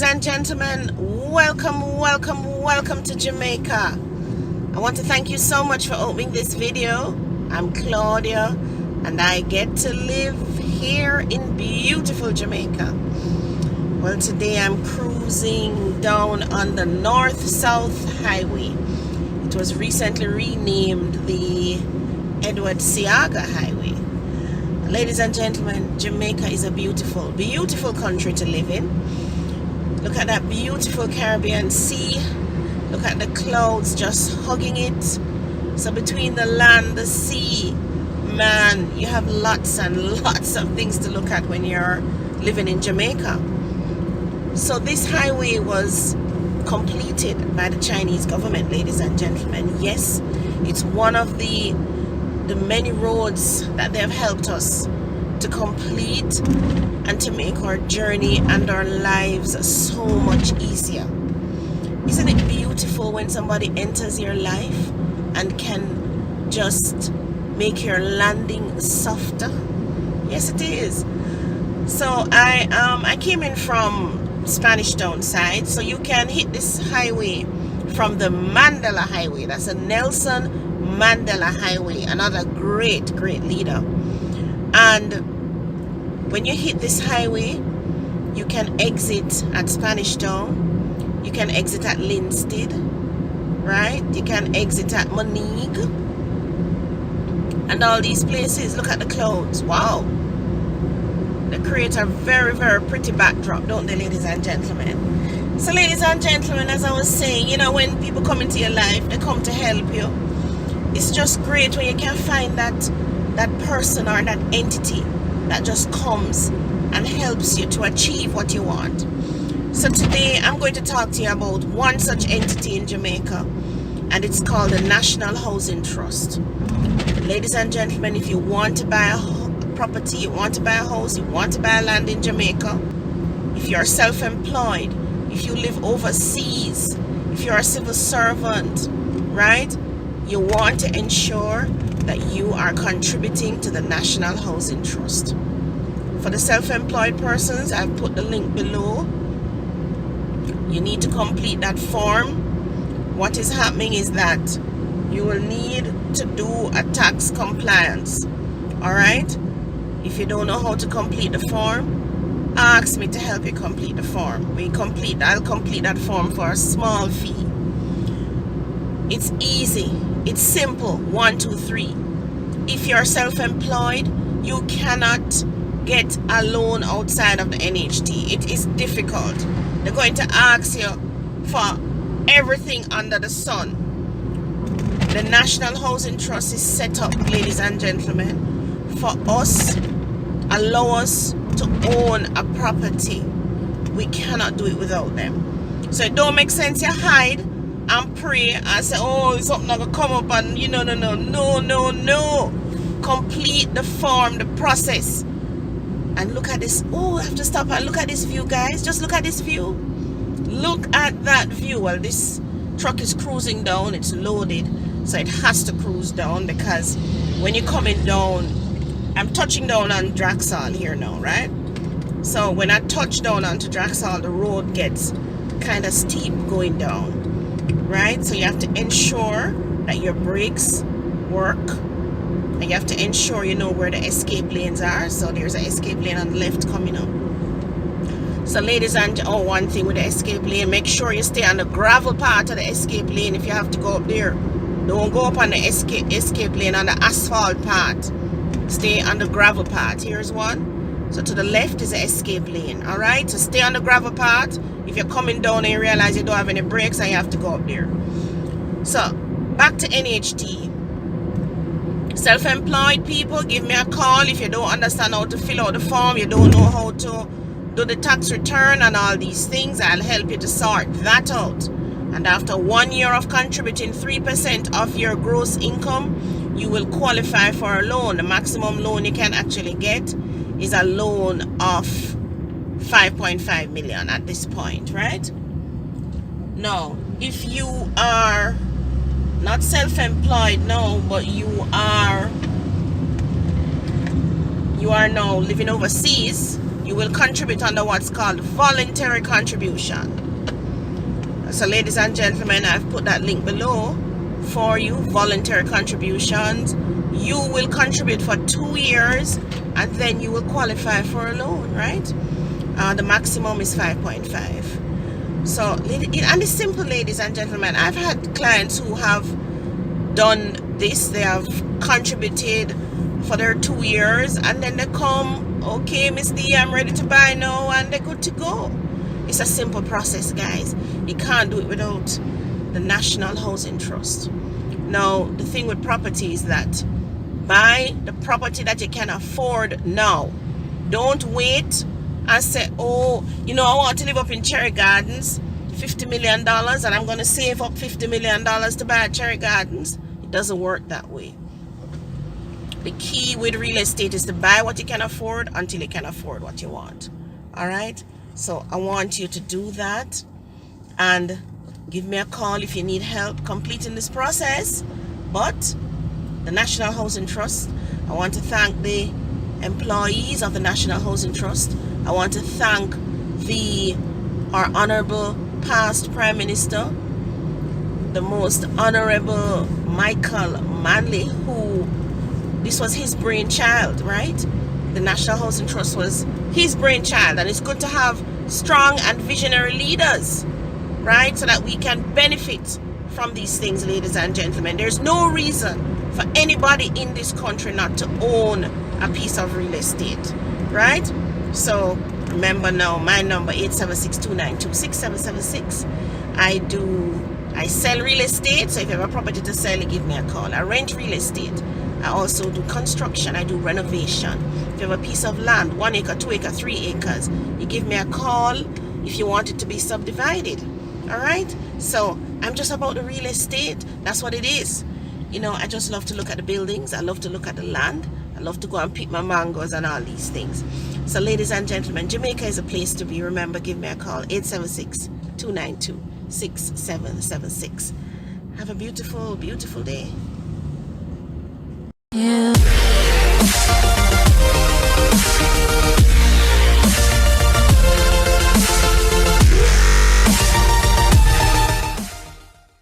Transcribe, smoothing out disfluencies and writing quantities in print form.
Ladies and gentlemen, welcome to Jamaica. I want to thank you so much for opening this video. I'm Claudia and I get to live here in beautiful Jamaica. Well, today I'm cruising down on the North-South Highway. It was recently renamed the Edward Seaga Highway. Ladies and gentlemen, Jamaica is a beautiful country to live in. Look at that beautiful Caribbean Sea. Look at the clouds just hugging it. So between the land, the sea, man, you have lots and lots of things to look at when you're living in Jamaica. So this highway was completed by the Chinese government, ladies and gentlemen. Yes, it's one of the many roads that they have helped us to complete and to make our journey and our lives so much easier. Isn't it beautiful when somebody enters your life and can just make your landing softer? Yes, it is. So I came in from Spanish Town side, so you can hit this highway from the Mandela Highway. That's a Nelson Mandela Highway, another great leader. And when you hit this highway, you can exit at Spanish Town, you can exit at Linstead, right? You can exit at Monique and all these places. Look at the clouds. Wow, they create a very pretty backdrop, don't they, ladies and gentlemen? So ladies and gentlemen, as I was saying, you know, when people come into your life, they come to help you. It's just great when you can find that person or that entity that just comes and helps you to achieve what you want. So today I'm going to talk to you about one such entity in Jamaica, and it's called the National Housing Trust. Ladies and gentlemen, if you want to buy a property, you want to buy a house, you want to buy land in Jamaica, if you're self-employed, if you live overseas, if you're a civil servant, right? You want to ensure that you are contributing to the National Housing Trust. For the self-employed persons, I've put the link below. You need to complete that form. What is happening is that you will need to do a tax compliance. Alright? If you don't know how to complete the form, ask me to help you complete the form. I'll complete that form for a small fee. It's easy. It's simple. 1, 2, 3. If you're self-employed, you cannot get a loan outside of the NHT. It is difficult. They're going to ask you for everything under the sun. The National Housing Trust is set up, ladies and gentlemen, for us, allow us to own a property. We cannot do it without them. So it don't make sense you hide and pray and say, oh, something not gonna come up, and you know, no. Complete the form, the process. And look at this. Oh, I have to stop and look at this view, guys. Just look at this view. Look at that view. Well, this truck is cruising down. It's loaded, so it has to cruise down, because when you're coming down, I'm touching down on Draxall here now, right? So when I touch down onto Draxall, the road gets kind of steep going down, right? So you have to ensure that your brakes work, and you have to ensure you know where the escape lanes are. So there's an escape lane on the left coming up. So ladies and one thing with the escape lane, make sure you stay on the gravel part of the escape lane. If you have to go up there, don't go up on the escape lane on the asphalt part. Stay on the gravel part. Here's one. So to the left is the escape lane. Alright, so stay on the gravel part. If you're coming down and you realize you don't have any brakes and you have to go up there. So back to NHT. Self-employed people, give me a call if you don't understand how to fill out the form, you don't know how to do the tax return and all these things. I'll help you to sort that out. And after 1 year of contributing 3% of your gross income, you will qualify for a loan. The maximum loan you can actually get is a loan of 5.5 million at this point, right? Now, if you are not self-employed now, but you are now living overseas, you will contribute under what's called voluntary contribution. So ladies and gentlemen, I've put that link below for you, voluntary contributions. You will contribute for 2 years and then you will qualify for a loan, right? The maximum is 5.5. So, and it's simple, ladies and gentlemen. I've had clients who have done this. They have contributed for their 2 years and then they come, okay, Miss D, I'm ready to buy now, and they're good to go. It's a simple process, guys. You can't do it without the National Housing Trust. Now, the thing with property is that buy the property that you can afford now. Don't wait and say, oh, you know, I want to live up in Cherry Gardens, $50 million, and I'm going to save up $50 million to buy Cherry Gardens. It doesn't work that way. The key with real estate is to buy what you can afford until you can afford what you want. All right? So I want you to do that and give me a call if you need help completing this process. But the National Housing Trust, I want to thank the employees of the National Housing Trust. I want to thank our honorable past Prime Minister, the most honorable Michael Manley, who this was his brainchild, right? The National Housing Trust was his brainchild, and it's good to have strong and visionary leaders, right? So that we can benefit from these things, ladies and gentlemen. There's no reason for anybody in this country not to own a piece of real estate, right? So remember now, my number 876-292-6776. I sell real estate, so if you have a property to sell, you give me a call. I rent real estate. I also do construction. I do renovation. If you have a piece of land, 1 acre, 2 acre, 3 acres, you give me a call if you want it to be subdivided. All right? So I'm just about the real estate. That's what it is. You know, I just love to look at the buildings. I love to look at the land. I love to go and pick my mangoes and all these things. So ladies and gentlemen, Jamaica is a place to be. Remember, give me a call, 876-292-6776. Have a beautiful, beautiful day.